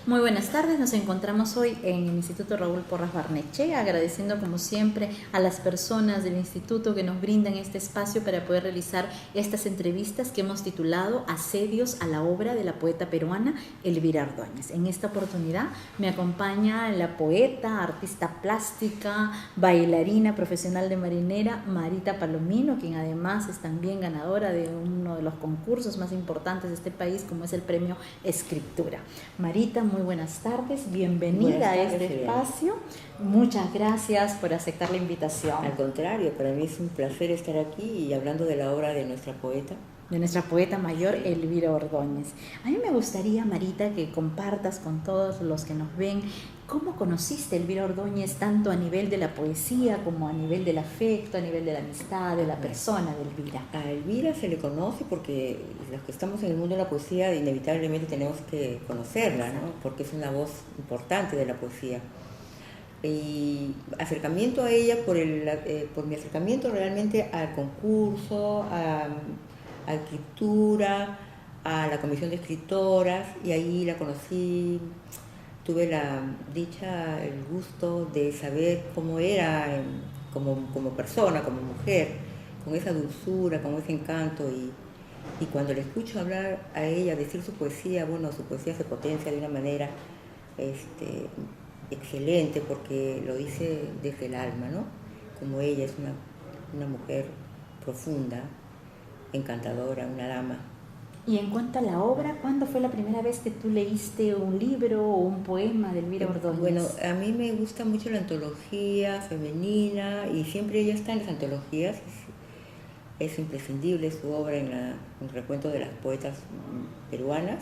Muy buenas tardes, nos encontramos hoy en el Instituto Raúl Porras Barnechea, agradeciendo como siempre a las personas del instituto que nos brindan este espacio para poder realizar estas entrevistas que hemos titulado Asedios a la obra de la poeta peruana Elvira Ordóñez. En esta oportunidad me acompaña la poeta, artista plástica, bailarina profesional de marinera Marita Palomino, quien además es también ganadora de uno de los concursos más importantes de este país, como es el Premio Escritura. Marita, muy buenas tardes, bienvenida a este espacio. Muchas gracias por aceptar la invitación. Al contrario, para mí es un placer estar aquí y hablando de la obra de nuestra poeta mayor, sí, Elvira Ordóñez. A mí me gustaría, Marita, que compartas con todos los que nos ven cómo conociste a Elvira Ordóñez, tanto a nivel de la poesía como a nivel del afecto, a nivel de la amistad, de la persona de Elvira. A Elvira se le conoce porque los que estamos en el mundo de la poesía inevitablemente tenemos que conocerla, ¿no? Porque es una voz importante de la poesía. Y acercamiento a ella por mi acercamiento realmente al concurso, a escritura, a la comisión de escritoras, y ahí la conocí. Tuve la dicha, el gusto de saber cómo era como persona, como mujer, con esa dulzura, con ese encanto, y cuando le escucho hablar a ella, decir su poesía, bueno, su poesía se potencia de una manera excelente, porque lo dice desde el alma, ¿no? Como ella es una mujer profunda, encantadora, una dama. Y en cuanto a la obra, ¿cuándo fue la primera vez que tú leíste un libro o un poema de Elvira Ordóñez? Bueno, a mí me gusta mucho la antología femenina y siempre ella está en las antologías. Es imprescindible su obra en el recuento de las poetas peruanas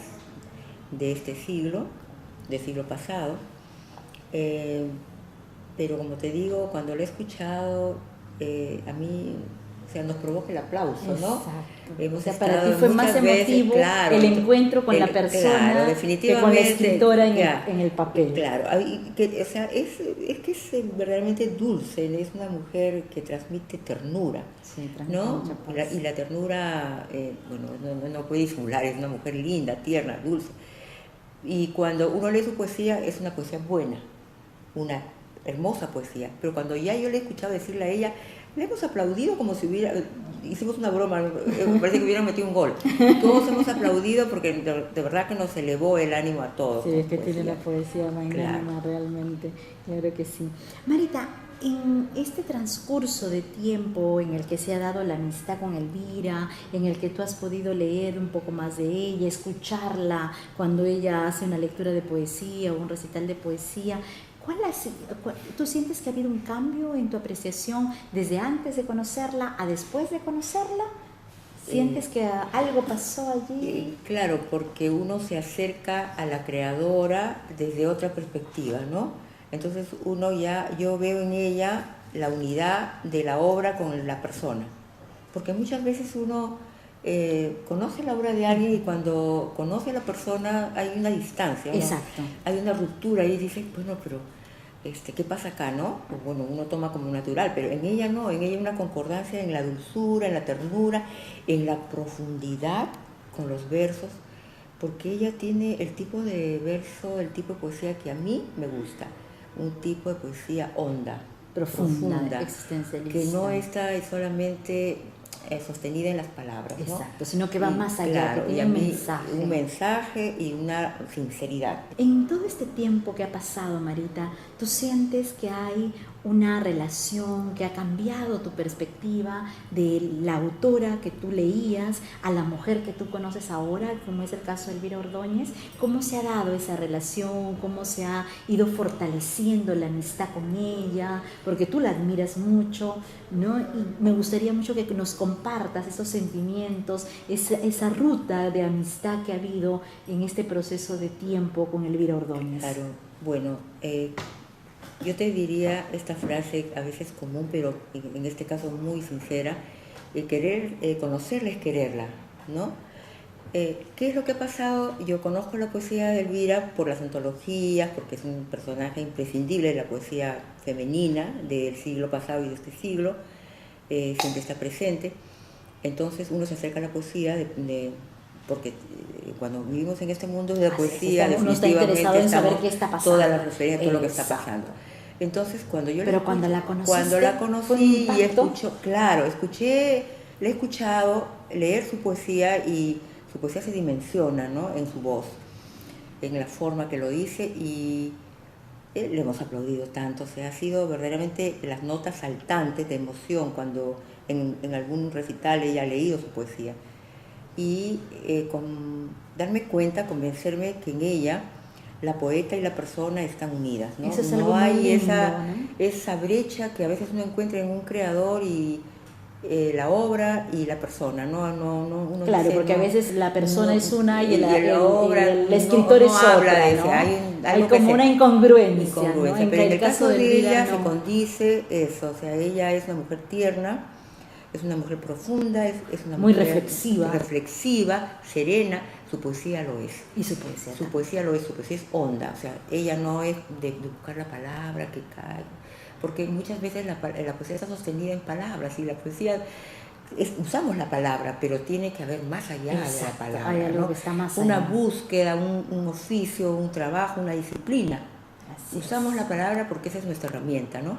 de este siglo, del siglo pasado. Pero como te digo, cuando lo he escuchado, a mí... O sea, nos provoca el aplauso, ¿no? Exacto. O sea, para ti fue más emotivo, claro, el encuentro con la persona, claro, definitivamente, que con la escritora en el papel. Claro, o sea, es que es verdaderamente dulce, es una mujer que transmite ternura, sí, ¿no? Y la ternura, bueno, no puede disimular, es una mujer linda, tierna, dulce. Y cuando uno lee su poesía, es una poesía buena, una hermosa poesía, pero cuando ya yo le he escuchado decirle a ella, le hemos aplaudido como si hicimos una broma, me parece que hubieran metido un gol. Todos hemos aplaudido porque de verdad que nos elevó el ánimo a todos. Sí, es que tiene la poesía magnánima, claro. Realmente, claro que sí. Marita, en este transcurso de tiempo en el que se ha dado la amistad con Elvira, en el que tú has podido leer un poco más de ella, escucharla cuando ella hace una lectura de poesía o un recital de poesía, ¿tú sientes que ha habido un cambio en tu apreciación desde antes de conocerla a después de conocerla? ¿Sientes que algo pasó allí? Claro, porque uno se acerca a la creadora desde otra perspectiva, ¿no? Entonces yo veo en ella la unidad de la obra con la persona. Porque muchas veces uno conoce la obra de alguien y cuando conoce a la persona hay una distancia, ¿no? Exacto. Hay una ruptura y dice, bueno, pero ¿qué pasa acá, no? Pues bueno, uno toma como natural, pero en ella no, en ella hay una concordancia en la dulzura, en la ternura, en la profundidad con los versos, porque ella tiene el tipo de verso, el tipo de poesía que a mí me gusta, un tipo de poesía honda, profunda, existencialista, que no está solamente sostenida en las palabras, ¿no? Exacto, sino que va más allá, claro, que tiene un mensaje y una sinceridad. En todo este tiempo que ha pasado, Marita, ¿tú sientes que hay una relación que ha cambiado tu perspectiva de la autora que tú leías a la mujer que tú conoces ahora, como es el caso de Elvira Ordóñez? ¿Cómo se ha dado esa relación? ¿Cómo se ha ido fortaleciendo la amistad con ella? Porque tú la admiras mucho, ¿no? Y me gustaría mucho que nos compartas esos sentimientos, esa ruta de amistad que ha habido en este proceso de tiempo con Elvira Ordóñez. Claro, bueno, yo te diría esta frase a veces común, pero en este caso muy sincera, conocerla es quererla, ¿no? ¿Qué es lo que ha pasado? Yo conozco la poesía de Elvira por las antologías, porque es un personaje imprescindible de la poesía femenina del siglo pasado y de este siglo, siempre está presente. Entonces uno se acerca a la poesía porque cuando vivimos en este mundo de la poesía, uno está interesado en saber qué está pasando. Todas las referencias, todo lo que está pasando. Entonces, cuando yo cuando la conociste, cuando la conocí y le he escuchado leer su poesía, y su poesía se dimensiona, ¿no?, en su voz, en la forma que lo dice, y le hemos aplaudido tanto. O sea, ha sido verdaderamente las notas saltantes de emoción cuando en algún recital ella ha leído su poesía. Y con darme cuenta, convencerme que en ella la poeta y la persona están unidas, ¿no? Eso es no algo hay muy lindo, esa brecha que a veces uno encuentra en un creador y la obra y la persona, ¿no? Uno claro, dice, porque a veces la persona es una y el escritor no es otra, habla de eso. ¿no? Hay como una incongruencia, ¿no? Pero en el caso de ella no. se condice eso. O sea, ella es una mujer tierna, es una mujer profunda, es una muy mujer reflexiva, serena. Su poesía lo es. Y su poesía. Su poesía lo es, su poesía es honda. O sea, ella no es de buscar la palabra que cae, porque muchas veces la poesía está sostenida en palabras, y la poesía usamos la palabra, pero tiene que haber más allá de la palabra. Hay algo, ¿no? que está más una allá. Búsqueda, un oficio, un trabajo, una disciplina. Usamos la palabra porque esa es nuestra herramienta, ¿no?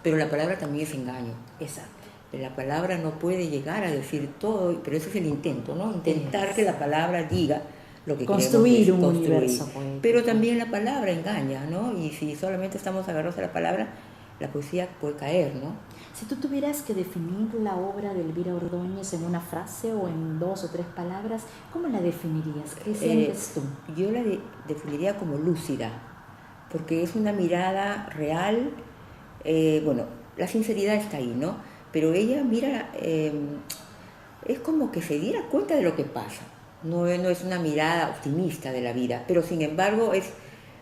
Pero la palabra también es engaño. Exacto. La palabra no puede llegar a decir todo, pero ese es el intento, ¿no? Intentar que la palabra diga lo que construir queremos un universo poético. Pero también la palabra engaña, ¿no? Y si solamente estamos agarrados a la palabra, la poesía puede caer, ¿no? Si tú tuvieras que definir la obra de Elvira Ordóñez en una frase o en 2 o 3 palabras, ¿cómo la definirías? ¿Qué sientes tú? Yo la definiría como lúcida, porque es una mirada real. Bueno, la sinceridad está ahí, ¿no? Pero ella mira, es como que se diera cuenta de lo que pasa. No es una mirada optimista de la vida, pero sin embargo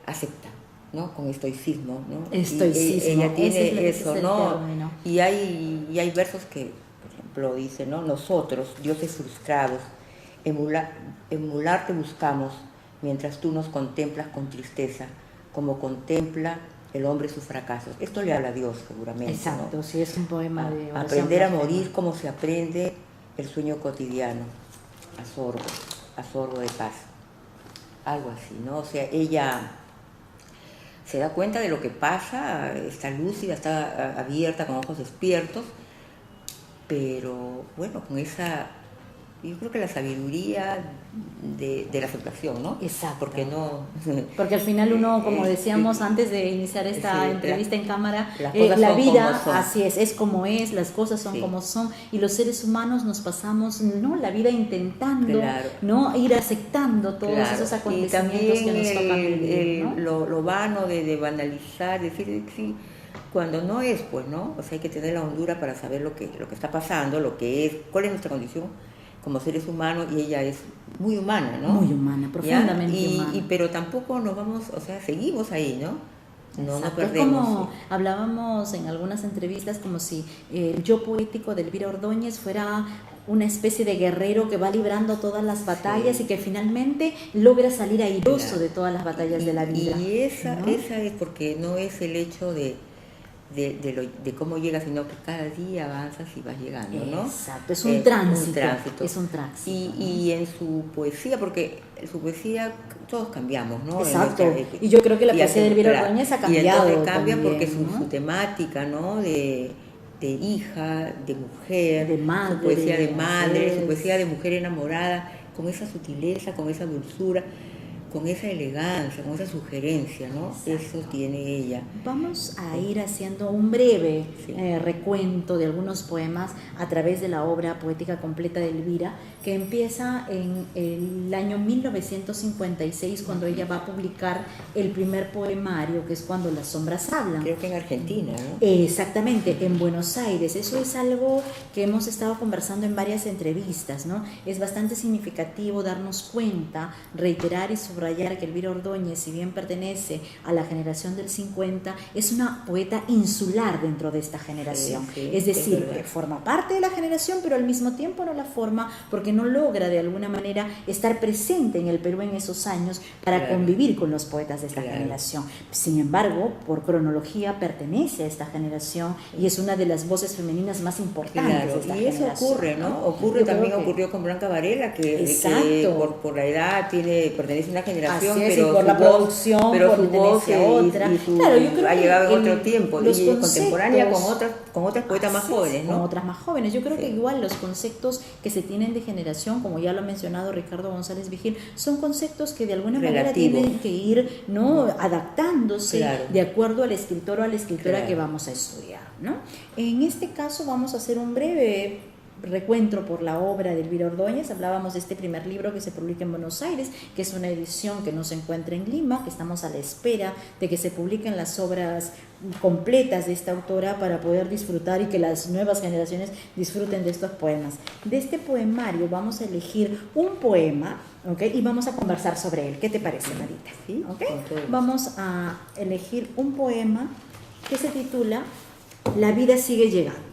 acepta, ¿no? Con estoicismo, ¿no? Estoicismo. Ella tiene eso, ¿no? Término. Y hay versos que, por ejemplo, dice, ¿no? Nosotros, dioses frustrados, emularte buscamos, mientras tú nos contemplas con tristeza, como contempla el hombre sus fracasos. Esto le habla a Dios, seguramente. Exacto, ¿no? sí, es un poema de oración. Aprender a morir como se aprende el sueño cotidiano, a sorbo de paz. Algo así, ¿no? O sea, ella se da cuenta de lo que pasa, está lúcida, está abierta, con ojos despiertos, pero bueno, con esa, yo creo que la sabiduría de la aceptación, ¿no? Exacto. Porque al final uno, como decíamos antes de iniciar esta entrevista en cámara, la vida, así es como es, las cosas son como son, y los seres humanos nos pasamos, ¿no?, la vida intentando, ¿no?, ir aceptando todos esos acontecimientos que nos tocan vivir, ¿no? Lo vano de banalizar, decir sí, cuando no es, pues, ¿no? O sea, hay que tener la hondura para saber lo que está pasando, lo que es, cuál es nuestra condición como seres humanos, y ella es muy humana, ¿no? Muy humana, profundamente humana. Pero tampoco nos vamos, o sea, seguimos ahí, ¿no? No nos perdemos. Es como hablábamos en algunas entrevistas, como si el yo poético de Elvira Ordóñez fuera una especie de guerrero que va librando todas las batallas y que finalmente logra salir airoso de todas las batallas de la vida. Y esa es porque no es el hecho de cómo llegas, sino que cada día avanzas y vas llegando, ¿no? Exacto, es un tránsito. Es un tránsito. Y en su poesía, porque en su poesía todos cambiamos, ¿no? Exacto, y yo creo que la poesía de Elvira Ordóñez ha cambiado. Y entonces cambia también, porque ¿no? su temática, ¿no? De hija, de mujer, de madre, su poesía de madre, su poesía de mujer enamorada, con esa sutileza, con esa dulzura, con esa elegancia, con esa sugerencia, ¿no? Exacto. Eso tiene ella. Vamos a ir haciendo un breve recuento de algunos poemas a través de la obra poética completa de Elvira, que empieza en el año 1956, cuando ella va a publicar el primer poemario, que es Cuando las sombras hablan. Creo que en Argentina, ¿no? Exactamente, en Buenos Aires. Eso es algo que hemos estado conversando en varias entrevistas, ¿no? Es bastante significativo darnos cuenta, reiterar y sobre subrayar que Elvira Ordóñez, si bien pertenece a la generación del 50, es una poeta insular dentro de esta generación. Es decir, que forma parte de la generación, pero al mismo tiempo no la forma porque no logra de alguna manera estar presente en el Perú en esos años para convivir con los poetas de esta generación. Sin embargo, por cronología pertenece a esta generación y es una de las voces femeninas más importantes de esta generación. Y eso ocurre, ¿no? Ocurrió con Blanca Varela, que por la edad pertenece a una generación, pero por la producción pertenece a otra. Claro, yo creo ha llegado en otro tiempo, y contemporánea con otras poetas más jóvenes, ¿no? Con otras más jóvenes. Yo creo que igual los conceptos que se tienen de generación, como ya lo ha mencionado Ricardo González Vigil, son conceptos que de alguna manera tienen que ir, ¿no?, adaptándose de acuerdo al escritor o a la escritora que vamos a estudiar, ¿no? En este caso vamos a hacer un breve recuentro por la obra de Elvira Ordóñez. Hablábamos de este primer libro que se publica en Buenos Aires, que es una edición que no se encuentra en Lima, que estamos a la espera de que se publiquen las obras completas de esta autora para poder disfrutar y que las nuevas generaciones disfruten de estos poemas. De este poemario vamos a elegir un poema, ¿okay?, y vamos a conversar sobre él. ¿Qué te parece, Marita? Sí, ¿Okay? Vamos a elegir un poema que se titula La vida sigue llegando.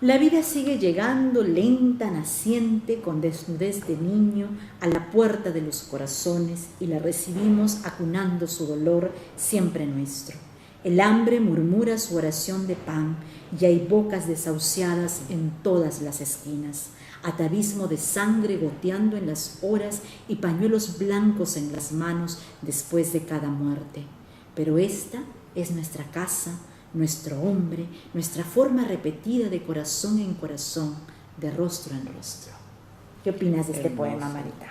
La vida sigue llegando, lenta, naciente, con desnudez de niño, a la puerta de los corazones, y la recibimos acunando su dolor, siempre nuestro. El hambre murmura su oración de pan, y hay bocas desahuciadas en todas las esquinas, atavismo de sangre goteando en las horas y pañuelos blancos en las manos después de cada muerte. Pero esta es nuestra casa, nuestro hombre, nuestra forma repetida de corazón en corazón, de rostro en rostro. ¿Qué opinas de este poema, Marita?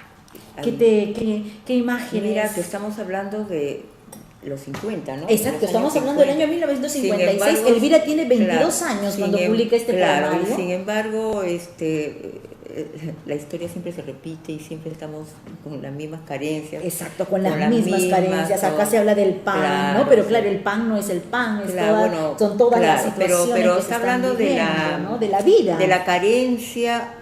¿Qué imágenes? Mira, que estamos hablando de los 50, ¿no? Exacto, estamos hablando del año 1956. Embargo, Elvira tiene 22 años cuando publica este poemario. Y sin embargo, la historia siempre se repite y siempre estamos con las mismas carencias. Exacto, con las mismas carencias. Acá se habla del pan, ¿no? Pero claro, el pan no es el pan, son todas las situaciones pero que está hablando viviendo, ¿no?, de la vida. De la carencia,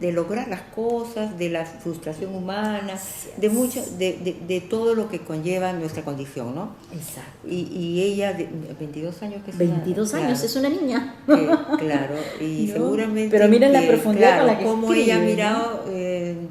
de lograr las cosas, de la frustración humana, de todo lo que conlleva nuestra condición, ¿no? Exacto. Y ella, de 22 años, que es 22 años, es una niña. Claro, y ¿no? Seguramente... Pero miren la profundidad con la que como escribe, ella ha mirado,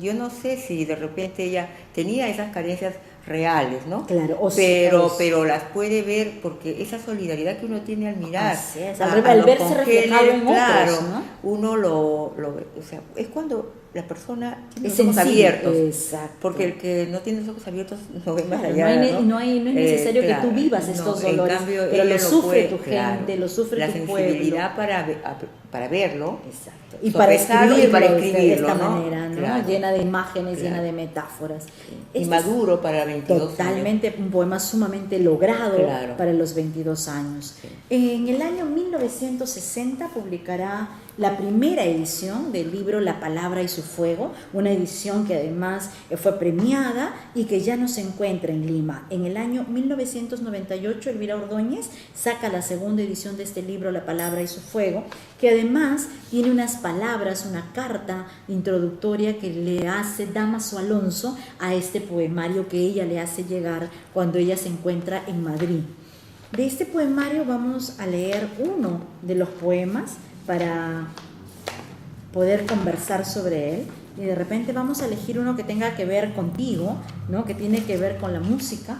yo no sé si de repente ella tenía esas carencias reales, ¿no? Claro, pero las puede ver porque esa solidaridad que uno tiene al mirar, al verse reflejado en otros, ¿no? Uno lo ve, o sea, es cuando la persona tiene los ojos abiertos. Exacto. Porque el que no tiene los ojos abiertos no ve más allá. No es necesario que tú vivas estos dolores, en cambio, pero lo sufre tu gente, lo sufre la tu pueblo. La sensibilidad para verlo. Exacto. Y para escribirlo de esta ¿no? manera, ¿no? Claro. Llena de imágenes, llena de metáforas. Y maduro para 22 totalmente años. Un poema sumamente logrado para los 22 años. Sí. En el año 1960 publicará la primera edición del libro La Palabra y su Fuego, una edición que además fue premiada y que ya no se encuentra en Lima. En el año 1998, Elvira Ordóñez saca la segunda edición de este libro, La Palabra y su Fuego, que además tiene unas palabras, una carta introductoria que le hace Dámaso Alonso a este poemario que ella le hace llegar cuando ella se encuentra en Madrid. De este poemario vamos a leer uno de los poemas para poder conversar sobre él, y de repente vamos a elegir uno que tenga que ver contigo, ¿no?, que tiene que ver con la música,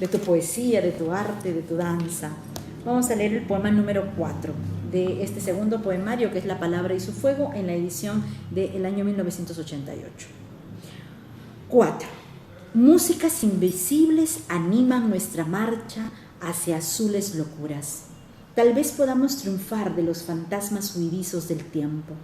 de tu poesía, de tu arte, de tu danza. Vamos a leer el poema número 4 de este segundo poemario, que es La Palabra y su Fuego, en la edición del año 1988. 4. Músicas invisibles animan nuestra marcha hacia azules locuras. Tal vez podamos triunfar de los fantasmas huidizos del tiempo.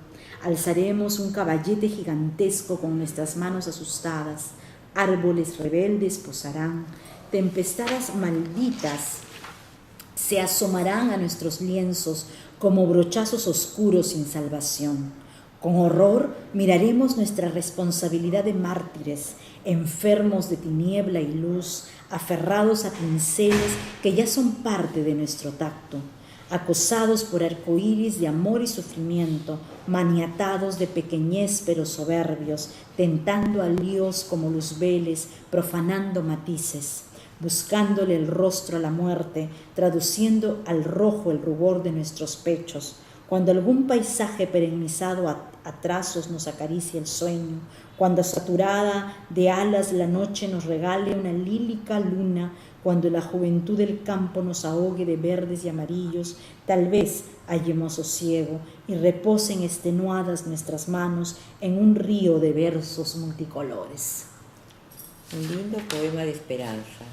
Alzaremos un caballete gigantesco con nuestras manos asustadas. Árboles rebeldes posarán. Tempestades malditas se asomarán a nuestros lienzos como brochazos oscuros sin salvación. Con horror miraremos nuestra responsabilidad de mártires, enfermos de tiniebla y luz, aferrados a pinceles que ya son parte de nuestro tacto. acosados por arcoíris de amor y sufrimiento, maniatados de pequeñez pero soberbios, tentando a líos como luzbeles, profanando matices, buscándole el rostro a la muerte, traduciendo al rojo el rubor de nuestros pechos. Cuando algún paisaje perennizado a trazos nos acaricia el sueño, cuando saturada de alas la noche nos regale una lílica luna, cuando la juventud del campo nos ahogue de verdes y amarillos, tal vez hallemos sosiego y reposen extenuadas nuestras manos en un río de versos multicolores. Un lindo poema de esperanza.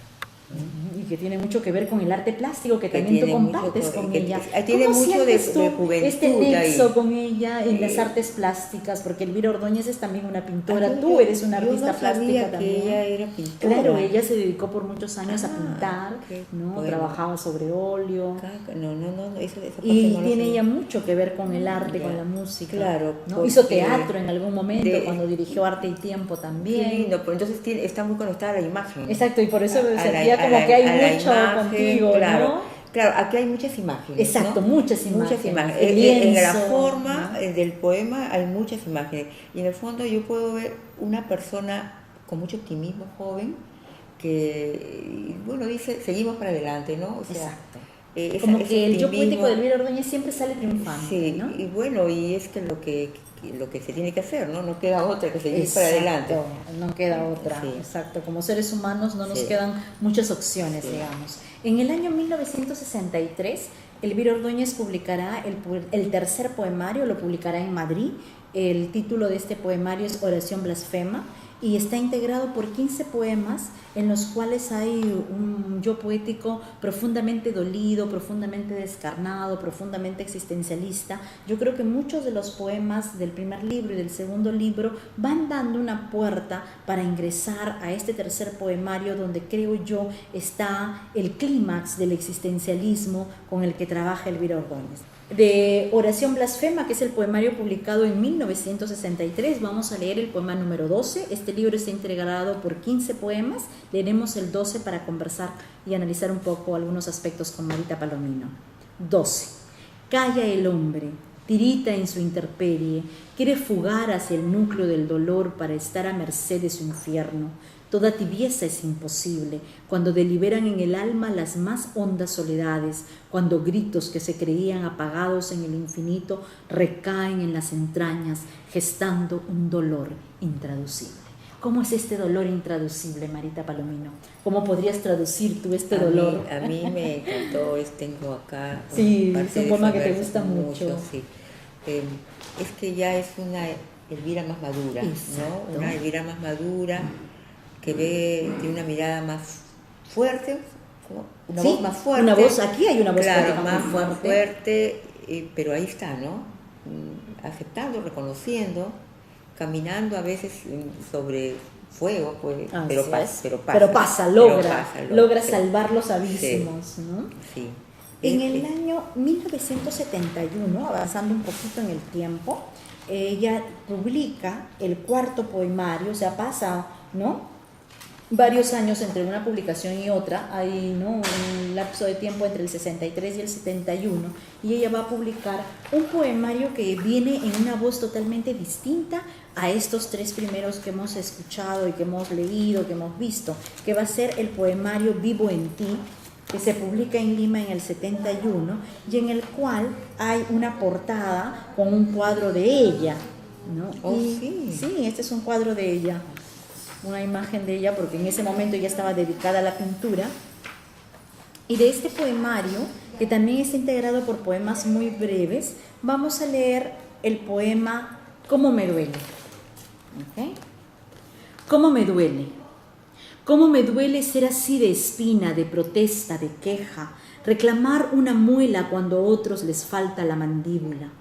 Y que tiene mucho que ver con el arte plástico, que también tú compartes con ella. Tiene ¿Cómo mucho de sientes tú juventud este nexo ahí con ella en las artes plásticas? Porque Elvira Ordóñez es también una pintora, tú eres una artista plástica también. Que ella era pintora. Claro, ella se dedicó por muchos años a pintar, ¿no? Bueno. Trabajaba sobre óleo. No, esa y no tiene ella mucho que ver con el arte, con la música. Claro. ¿no? Hizo teatro en algún momento, cuando dirigió Arte y Tiempo también. Qué lindo, pero entonces está muy conectada a la imagen. Exacto, y por eso sentía como que hay mucho contigo, claro, ¿no? Claro, aquí hay muchas imágenes. Exacto, ¿no? muchas imágenes. En la forma del poema hay muchas imágenes. Y en el fondo yo puedo ver una persona con mucho optimismo, joven, que, bueno, dice, seguimos para adelante, ¿no? O sea, exacto. Como que el yo poético de Elvira Ordóñez siempre sale triunfante, sí, ¿no? y bueno, y es que lo que se tiene que hacer, ¿no? No queda otra que seguir para adelante. No queda otra, sí. Exacto. Como seres humanos no nos quedan muchas opciones, digamos. En el año 1963, Elvira Ordóñez publicará el tercer poemario, lo publicará en Madrid. El título de este poemario es Oración Blasfema y está integrado por 15 poemas en los cuales hay un yo poético profundamente dolido, profundamente descarnado, profundamente existencialista. Yo creo que muchos de los poemas del primer libro y del segundo libro van dando una puerta para ingresar a este tercer poemario, donde creo yo está el clímax del existencialismo con el que trabaja Elvira Ordóñez. De Oración Blasfema, que es el poemario publicado en 1963, vamos a leer el poema número 12. Este libro está integrado por 15 poemas. Leeremos el 12 para conversar y analizar un poco algunos aspectos con Marita Palomino. 12. Calla el hombre, tirita en su intemperie, quiere fugar hacia el núcleo del dolor para estar a merced de su infierno. Toda tibieza es imposible cuando deliberan en el alma las más hondas soledades, cuando gritos que se creían apagados en el infinito recaen en las entrañas, gestando un dolor intraducible. ¿Cómo es este dolor intraducible, Marita Palomino? ¿Cómo podrías traducir tú este dolor? A mí me encantó, tengo acá... Sí, es un poema que te gusta mucho. Sí. Es que ya es una Elvira más madura, ¿no? Una Elvira más madura, que tiene una mirada más fuerte, una voz más fuerte. Una voz, aquí hay una voz más fuerte, pero ahí está, ¿no? Aceptando, reconociendo, caminando a veces sobre fuego, pues, pero pasa, logra salvar los abismos, sí, ¿no? Sí. En el año 1971, avanzando un poquito en el tiempo, ella publica el cuarto poemario, o sea, pasa, ¿no?, varios años entre una publicación y otra, hay, ¿no?, un lapso de tiempo entre el 63 y el 71, y ella va a publicar un poemario que viene en una voz totalmente distinta a estos tres primeros que hemos escuchado y que hemos leído, que hemos visto, que va a ser el poemario Vivo en ti, que se publica en Lima en el 71, y en el cual hay una portada con un cuadro de ella, ¿no? Sí, este es un cuadro de ella, una imagen de ella, porque en ese momento ella estaba dedicada a la pintura. Y de este poemario, que también está integrado por poemas muy breves, vamos a leer el poema ¿Cómo me duele? ¿Okay? ¿Cómo me duele? ¿Cómo me duele ser así de espina, de protesta, de queja, reclamar una muela cuando a otros les falta la mandíbula?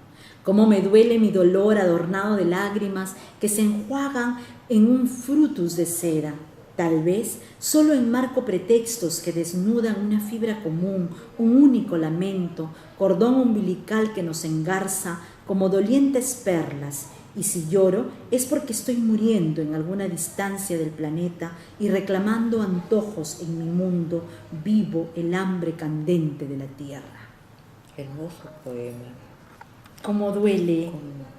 Cómo me duele mi dolor adornado de lágrimas que se enjuagan en un frutus de cera, tal vez solo enmarco pretextos que desnudan una fibra común, un único lamento, cordón umbilical que nos engarza como dolientes perlas, y si lloro es porque estoy muriendo en alguna distancia del planeta y reclamando antojos en mi mundo vivo el hambre candente de la tierra. Hermoso poema. Cómo duele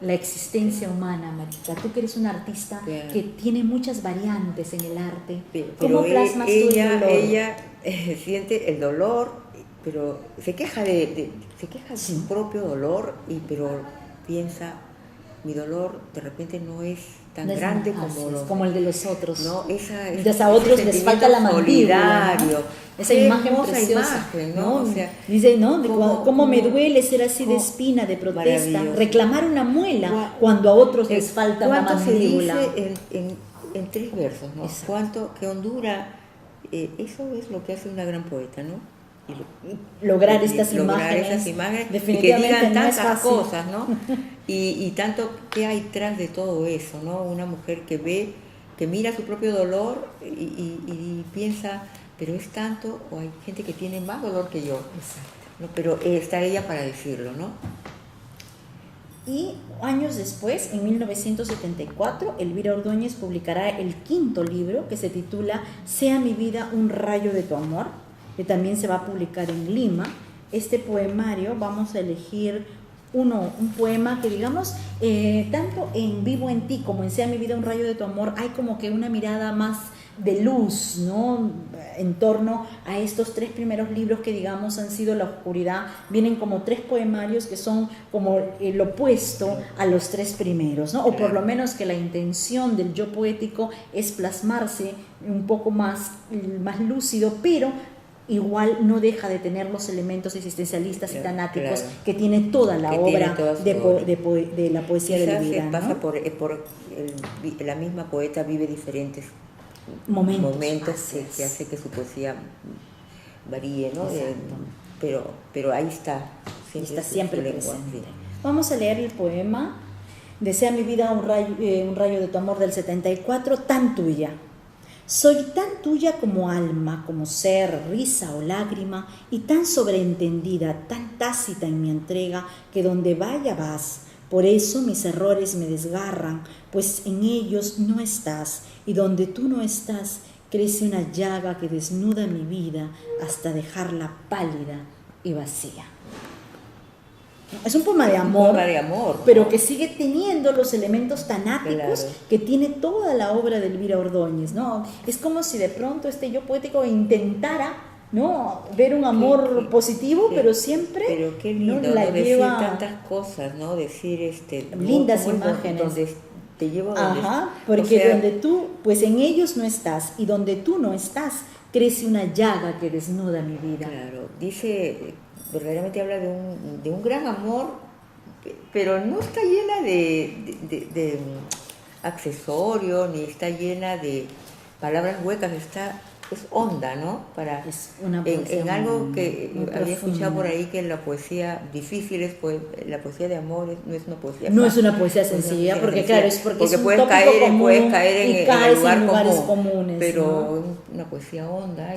la existencia humana, Marita. Tú que eres una artista que tiene muchas variantes en el arte. ¿Cómo plasmas tú el dolor? Ella siente el dolor, pero se queja de su propio dolor, pero piensa, mi dolor de repente no es tan grande como el de los otros. No, entonces a otros les falta la mandíbula, ¿no? Esa imagen preciosa, imagen, ¿no? O sea, dice, ¿no? ¿Cómo me duele ser así de espina, de protesta? Reclamar una muela cuando a otros les falta la mandíbula. ¿Cuánto se dice en 3 versos, ¿no? Exacto. ¿Cuánto que hondura? Eso es lo que hace una gran poeta, ¿no? Lograr estas imágenes, definitivamente, y que digan tantas cosas, ¿no? y tanto que hay tras de todo eso, ¿no? Una mujer que mira su propio dolor y piensa, pero es tanto, o hay gente que tiene más dolor que yo. Exacto. ¿No? Pero está ella para decirlo, ¿no? Y años después, en 1974, Elvira Ordóñez publicará el 5º libro, que se titula Sea mi vida un rayo de tu amor, que también se va a publicar en Lima. Este poemario vamos a elegir un poema que, digamos, tanto en Vivo en ti como en Sea mi vida un rayo de tu amor, hay como que una mirada más de luz, ¿no? En torno a estos 3 primeros libros que, digamos, han sido la oscuridad. Vienen como 3 poemarios que son como el opuesto a los 3 primeros, ¿no? O por lo menos que la intención del yo poético es plasmarse un poco más lúcido, pero igual no deja de tener los elementos existencialistas y tanáticos que tiene toda la obra de la poesía de Elvira, ¿no? Pasa por la misma poeta vive diferentes momentos que hace que su poesía varíe, ¿no? Pero ahí está siempre presente. Sí. Vamos a leer el poema Desea mi vida un rayo de tu amor del 74, tan tuya. Soy tan tuya como alma, como ser, risa o lágrima, y tan sobreentendida, tan tácita en mi entrega, que donde vaya vas. Por eso mis errores me desgarran, pues en ellos no estás, y donde tú no estás, crece una llaga que desnuda mi vida hasta dejarla pálida y vacía. Es un poema de amor, pero que sigue teniendo los elementos tanáticos que tiene toda la obra de Elvira Ordóñez, ¿no? Es como si de pronto este yo poético intentara, ¿no?, ver un amor positivo, pero siempre pero qué lindo, ¿no? La lleva decir tantas cosas, ¿no? Decir lindas imágenes. Donde te llevo porque donde tú, pues en ellos no estás, y donde tú no estás, crece una llaga que desnuda mi vida. Claro, dice, verdaderamente habla de un gran amor, pero no está llena de accesorios, ni está llena de palabras huecas, es honda, ¿no? Es una poesía en algo que muy había profunda. escuchado por ahí, que la poesía difícil la poesía de amor no es una poesía no fácil. Es una poesía sencilla, porque claro, es porque es un puedes tópico caer, común puedes caer en lugares común, comunes, pero ¿no? una poesía honda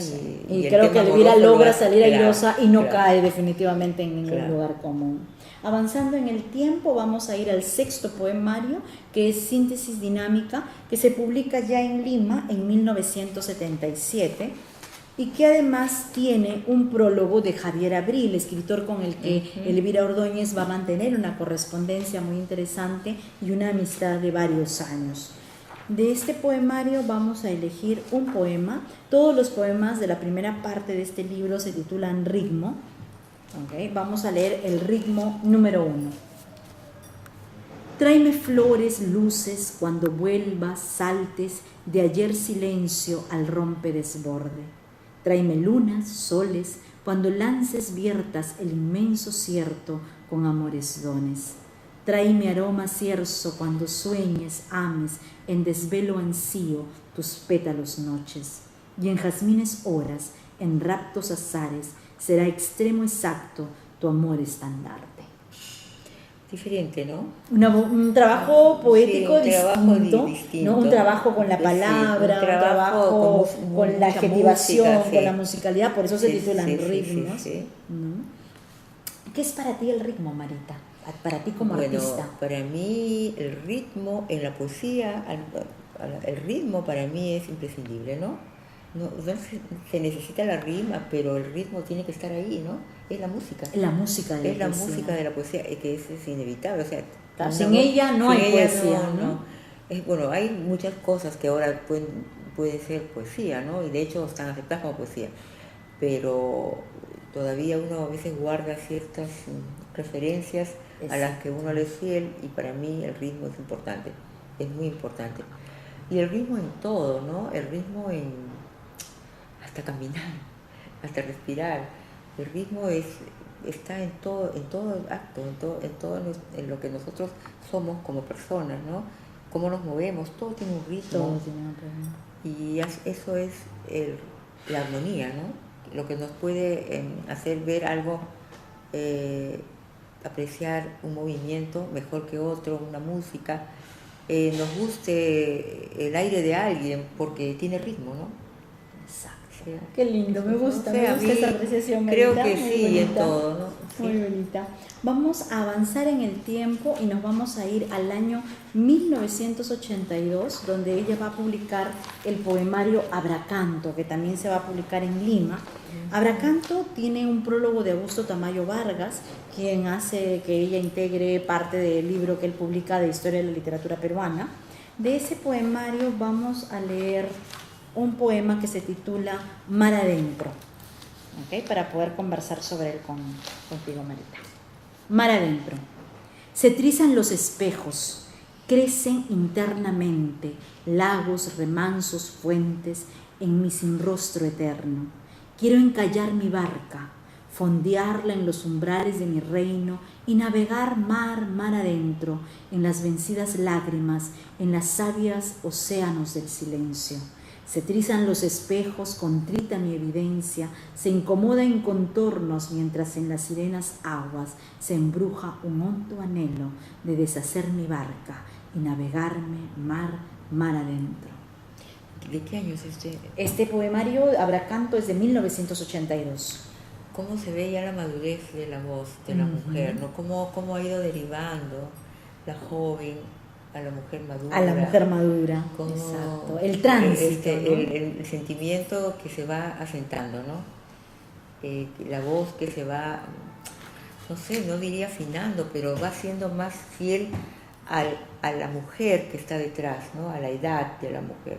y creo que Elvira logra salir airosa y no cae claro. definitivamente en ningún lugar común. Avanzando en el tiempo, vamos a ir al 6º poemario, que es Síntesis Dinámica, que se publica ya en Lima en 1977 y que además tiene un prólogo de Javier Abril, escritor con el que Elvira Ordóñez va a mantener una correspondencia muy interesante y una amistad de varios años. De este poemario vamos a elegir un poema. Todos los poemas de la primera parte de este libro se titulan Ritmo. Okay, vamos a leer el ritmo número 1. Tráeme flores, luces, cuando vuelvas, saltes, de ayer silencio al rompe desborde. Tráeme lunas, soles, cuando lances viertas el inmenso cierto con amores dones. Tráeme aroma cierzo, cuando sueñes, ames, en desvelo ansío tus pétalos noches. Y en jazmines horas, en raptos azares, será extremo exacto tu amor estandarte. Diferente, ¿no? Un trabajo poético distinto, distinto, ¿no? Un trabajo con la palabra, un trabajo con la adjetivación, música, con la musicalidad, por eso se titulan ritmos. Sí. ¿No? ¿Qué es para ti el ritmo, Marita? Para ti como artista. Para mí el ritmo en la poesía, el ritmo para mí es imprescindible, ¿no? se necesita la rima, pero el ritmo tiene que estar ahí, ¿no? Es la música. La música de la es la poesía. música de la poesía, que es inevitable. O sea, Sin ella no hay poesía, ¿no? Bueno, hay muchas cosas que ahora pueden ser poesía, ¿no? Y de hecho están aceptadas como poesía. Pero todavía uno a veces guarda ciertas referencias a las que uno le es fiel, y para mí el ritmo es importante, es muy importante. Y el ritmo en todo, ¿no? El ritmo hasta caminar, hasta respirar. El ritmo está en todo acto, en lo que nosotros somos como personas, ¿no? Cómo nos movemos, todo tiene un ritmo. Todo tiene un ritmo. Y eso es la armonía, ¿no? Lo que nos puede hacer ver algo, apreciar un movimiento mejor que otro, una música. Nos guste el aire de alguien porque tiene ritmo, ¿no? Exacto. Sí. Qué lindo, me gusta esa apreciación. Creo Marita, que sí, bonita, en todo, ¿no? Sí. Muy bonita. Vamos a avanzar en el tiempo y nos vamos a ir al año 1982, donde ella va a publicar el poemario Abracanto, que también se va a publicar en Lima. Abracanto tiene un prólogo de Augusto Tamayo Vargas, quien hace que ella integre parte del libro que él publica de Historia de la Literatura Peruana. De ese poemario vamos a leer un poema que se titula Mar Adentro, ¿okay? Para poder conversar sobre él contigo, Marita. Mar adentro. Se trizan los espejos, crecen internamente lagos, remansos, fuentes en mi sin rostro eterno. Quiero encallar mi barca, fondearla en los umbrales de mi reino y navegar mar adentro, en las vencidas lágrimas, en las sabias océanos del silencio. Se trizan los espejos, contrita mi evidencia, se incomoda en contornos mientras en las sirenas aguas se embruja un hondo anhelo de deshacer mi barca y navegarme mar adentro. ¿De qué año es este? Este poemario, Abracanto, es de 1982. ¿Cómo se ve ya la madurez de la voz de la mujer, ¿no? ¿Cómo ha ido derivando la joven a la mujer madura? A la mujer madura, exacto. El tránsito, ¿no? el sentimiento que se va asentando, ¿no? La voz que se va, no sé, no diría afinando, pero va siendo más fiel a la mujer que está detrás, ¿no? A la edad de la mujer.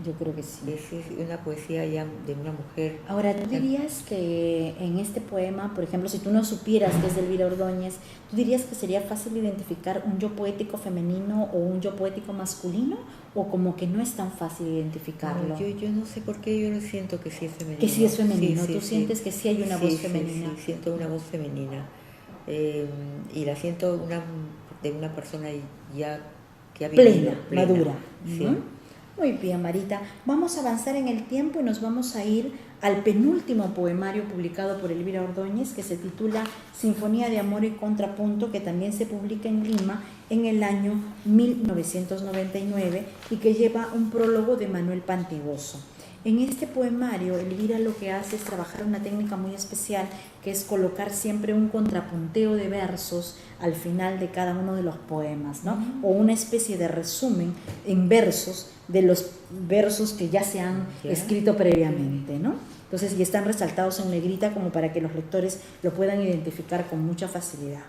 Yo creo que sí. Es una poesía ya de una mujer. Ahora, ¿tú dirías que en este poema, por ejemplo, si tú no supieras que es de Elvira Ordóñez, ¿tú dirías que sería fácil identificar un yo poético femenino o un yo poético masculino? ¿O como que no es tan fácil identificarlo? No, yo no sé por qué, yo lo siento que sí es femenino. Que sí es femenino, sí, ¿tú sientes que sí hay una voz femenina? Sí, siento una voz femenina. Y la siento de una persona ya que ha vivido. Plena, madura. Sí. Muy bien, Marita. Vamos a avanzar en el tiempo y nos vamos a ir al penúltimo poemario publicado por Elvira Ordóñez, que se titula Sinfonía de Amor y Contrapunto, que también se publica en Lima en el año 1999 y que lleva un prólogo de Manuel Pantigoso. En este poemario, Elvira lo que hace es trabajar una técnica muy especial, que es colocar siempre un contrapunteo de versos al final de cada uno de los poemas, ¿no? O una especie de resumen en versos de los versos que ya se han escrito previamente, ¿no? Entonces, y están resaltados en negrita como para que los lectores lo puedan identificar con mucha facilidad.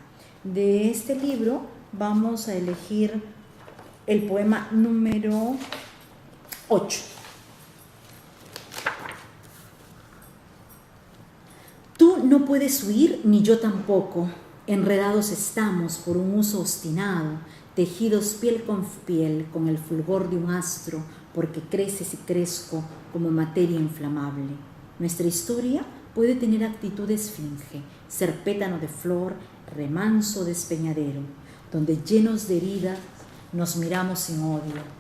De este libro vamos a elegir el poema número 8. Tú no puedes huir, ni yo tampoco. Enredados estamos por un uso obstinado, tejidos piel con el fulgor de un astro, porque creces y crezco como materia inflamable. Nuestra historia puede tener actitud de esfinge, ser pétano de flor, remanso despeñadero, donde llenos de heridas nos miramos sin odio,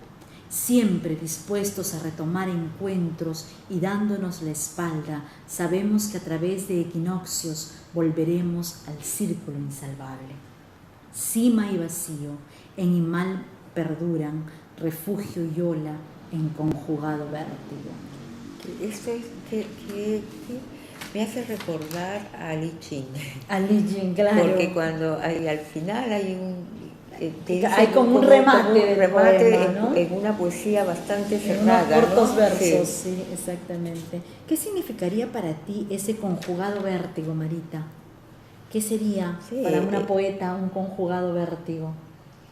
siempre dispuestos a retomar encuentros y dándonos la espalda, sabemos que a través de equinoccios volveremos al círculo insalvable. Cima y vacío, en Imal perduran, refugio y ola en conjugado vértigo. Esto es que me hace recordar a Li Ching. A Li Ching, claro. Porque cuando al final hay Hay como un remate del poema, ¿no? En una poesía bastante en cerrada, unos cortos ¿no? versos, sí, exactamente. ¿Qué significaría para ti ese conjugado vértigo, Marita? ¿Qué sería para una poeta un conjugado vértigo?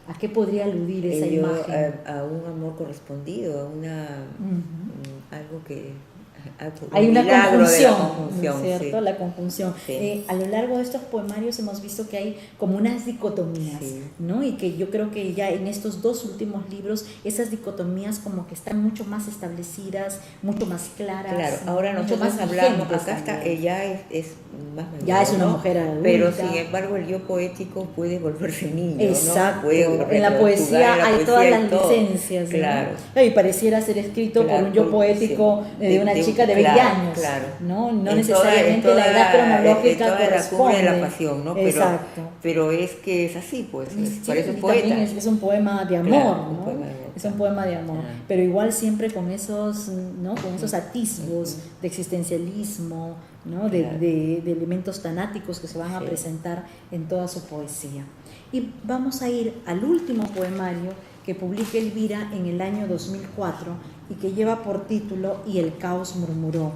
¿A qué podría aludir esa imagen? A un amor correspondido, a algo que... Hay una conjunción, ¿no es Sí. cierto? La conjunción. Sí. A lo largo de estos poemarios hemos visto que hay como unas dicotomías, sí. ¿no? Y que yo creo que ya en estos dos últimos libros esas dicotomías como que están mucho más establecidas, mucho más claras. Claro, ahora mucho nosotros más hablamos, vigentes acá está, también. ella es más mayor, Ya es una ¿no? mujer adulta. Pero sin embargo el yo poético puede volverse niño, Exacto. ¿no? Puede en la poesía hay todas las todo. licencias, Claro. ¿no? Y pareciera ser escrito por un yo poético de una chica de 20 años, claro. ¿no? No necesariamente la edad cronológica corresponde. La pasión, ¿no? Exacto. Pero es que es así, pues, parece un y poeta. también es un poema de amor, Claro, ¿no? un poema de amor. Es un poema de amor, Claro. pero igual siempre con esos, ¿no? Con esos atisbos de existencialismo, ¿no? De elementos tanáticos que se van a presentar en toda su poesía. Y vamos a ir al último poemario que publica Elvira en el año 2004 y que lleva por título Y el caos murmuró.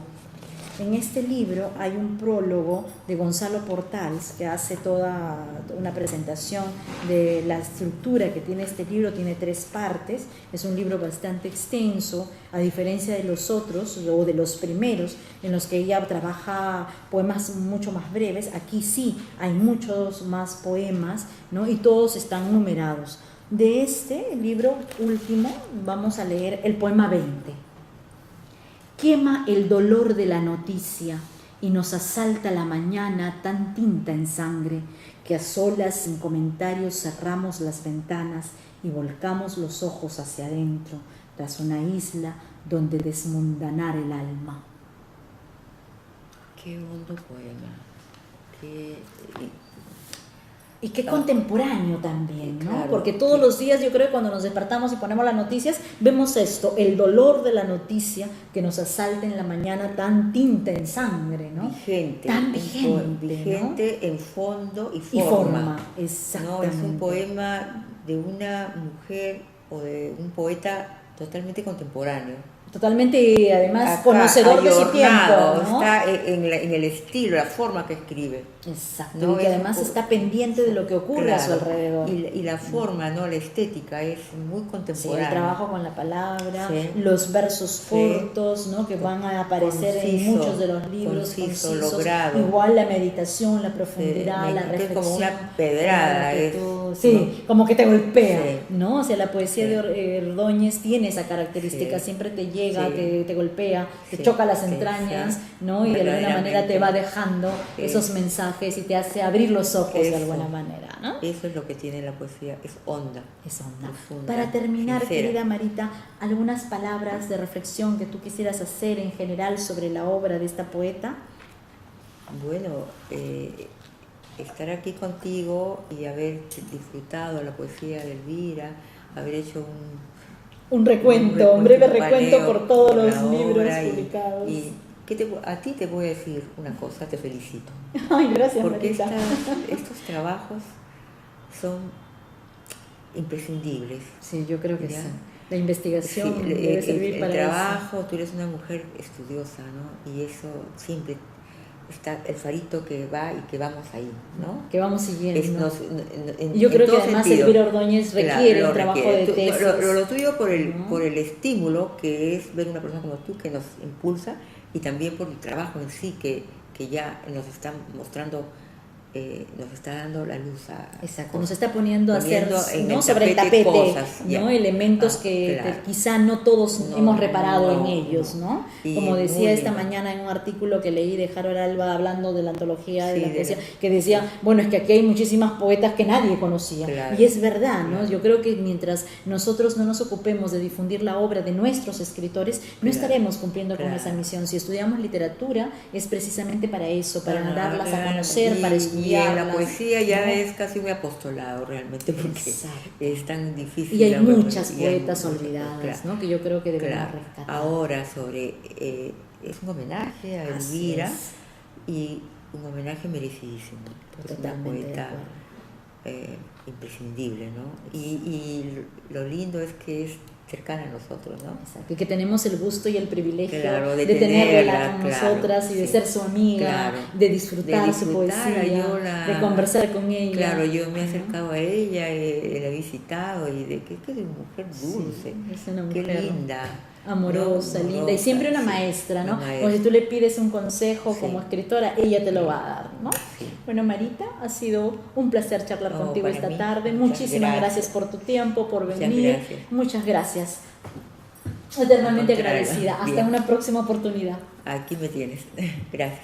En este libro hay un prólogo de Gonzalo Portals que hace toda una presentación de la estructura que tiene este libro. Tiene 3 partes, es un libro bastante extenso, a diferencia de los otros o de los primeros en los que ella trabaja poemas mucho más breves. Aquí sí hay muchos más poemas, ¿no? Y todos están numerados. De este libro último vamos a leer el poema 20. Quema el dolor de la noticia y nos asalta la mañana tan tinta en sangre que a solas sin comentarios cerramos las ventanas y volcamos los ojos hacia adentro tras una isla donde desmundanar el alma. Qué hondo poema. Y qué contemporáneo también, ¿no? Claro, porque todos los días yo creo que cuando nos despertamos y ponemos las noticias, vemos esto, el dolor de la noticia que nos asalta en la mañana tan tinta en sangre, ¿no? Vigente. Tan vigente, vigente, ¿no? En fondo y Y forma, exactamente. No, es un poema de una mujer o de un poeta totalmente contemporáneo. Totalmente, además, Acá, conocedor de su tiempo, ¿no? Está en el estilo, la forma que escribe. Exacto, ¿no? y que además está pendiente de lo que ocurre a su alrededor. Y la forma, ¿no? La estética es muy contemporánea. Sí, el trabajo con la palabra, sí. Los versos cortos, ¿no? Que van a aparecer en muchos de los libros, concisos, logrado. Igual la meditación, la profundidad, la reflexión. Como una pedrada. Sí, ¿no? Como que te golpea, sí. ¿no? O sea, la poesía de Ordóñez tiene esa característica, siempre te llega, te golpea, te choca las entrañas, ¿no? Y de alguna manera te va dejando esos mensajes y te hace abrir los ojos de alguna manera, ¿no? Eso es lo que tiene la poesía, es honda. Es honda. Profunda, para terminar, sincera. querida Marita, algunas palabras de reflexión que tú quisieras hacer en general sobre la obra de esta poeta. Bueno, estar aquí contigo y haber disfrutado la poesía de Elvira, haber hecho un recuento, un breve recuento por todos los libros publicados. Y a ti te voy a decir una cosa, te felicito. Ay, gracias, porque Marita. estos trabajos son imprescindibles. Sí, yo creo que sí. La investigación debe servir para el trabajo, tú eres una mujer estudiosa, ¿no? Y eso siempre está el farito que va y que vamos ahí, ¿no? Que vamos siguiendo. Yo creo que además Elvira Ordóñez requiere un trabajo de tesis. Lo tuyo por el estímulo que es ver una persona como tú que nos impulsa y también por el trabajo en sí que ya nos está mostrando, nos está dando la luz a exacto, nos está poniendo a hacer, ¿no? sobre el tapete cosas, ¿no? Elementos que quizá no todos hemos reparado en ellos, ¿no? Como decía esta mañana en un artículo que leí de Harold Alba hablando de la antología de la poesía, que decía, bueno, es que aquí hay muchísimas poetas que nadie conocía, y es verdad, ¿no? Yo creo que mientras nosotros no nos ocupemos de difundir la obra de nuestros escritores, no estaremos cumpliendo con esa misión. Si estudiamos literatura es precisamente para eso, para darlas a conocer, para estudiar. Y en la poesía ya es casi un apostolado realmente, porque es tan difícil. Y hay muchas poetas olvidadas, ¿no? Que yo creo que debemos rescatar. Ahora es un homenaje a Elvira y un homenaje merecidísimo. Porque es una poeta imprescindible, ¿no? Y lo lindo es que es cercana a nosotros, ¿no? Exacto, y que tenemos el gusto y el privilegio Claro, de tenerla con claro, nosotras y de sí, ser su amiga, claro, de disfrutar su poesía, de conversar con ella. Claro, yo me he acercado a ella, la he visitado y de que es una mujer dulce, Sí, es una qué mujer linda. amorosa, ¿no? linda y siempre una maestra, ¿no? Una maestra. O si tú le pides un consejo como Sí. escritora, ella te lo va a dar, ¿no? Sí. Bueno, Marita, ha sido un placer charlar No, contigo para esta mí, tarde. muchas Muchísimas gracias por tu tiempo, por venir. Muchas gracias. Eternamente Al contrario, agradecida. Hasta bien. una próxima oportunidad. Aquí me tienes. Gracias.